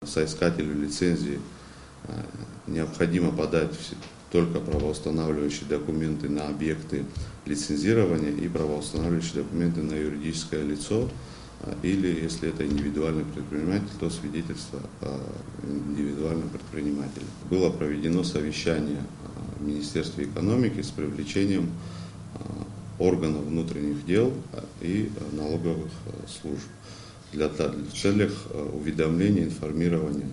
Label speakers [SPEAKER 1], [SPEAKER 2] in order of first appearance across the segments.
[SPEAKER 1] Соискателю лицензии необходимо подать только правоустанавливающие документы на объекты лицензирования и правоустанавливающие документы на юридическое лицо, или, если это индивидуальный предприниматель, то свидетельство о индивидуальном предпринимателе. Было проведено совещание в Министерстве экономики с привлечением органов внутренних дел и налоговых служб в целях уведомления, информирования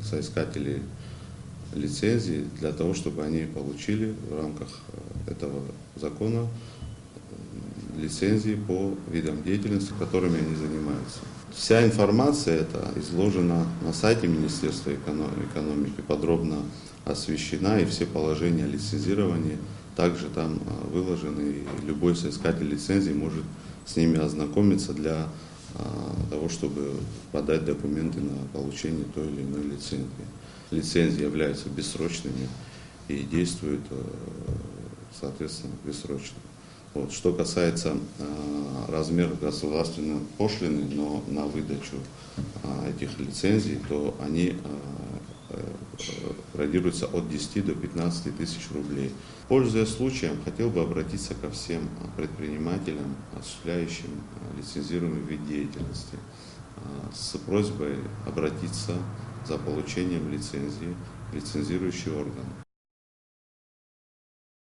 [SPEAKER 1] соискателей лицензии, для того, чтобы они получили в рамках этого закона лицензии по видам деятельности, которыми они занимаются. Вся информация эта изложена на сайте Министерства экономики, подробно освещена, и все положения о лицензировании также там выложены, и любой соискатель лицензии может с ними ознакомиться для того, чтобы подать документы на получение той или иной лицензии. Лицензии являются бессрочными и действуют, соответственно, бессрочно. Вот. Что касается размера государственной пошлины, но на выдачу этих лицензий, то они варьируются от 10 до 15 тысяч рублей. Пользуясь случаем, хотел бы обратиться ко всем предпринимателям, осуществляющим лицензируемый вид деятельности, с просьбой обратиться за получением лицензии в лицензирующий орган.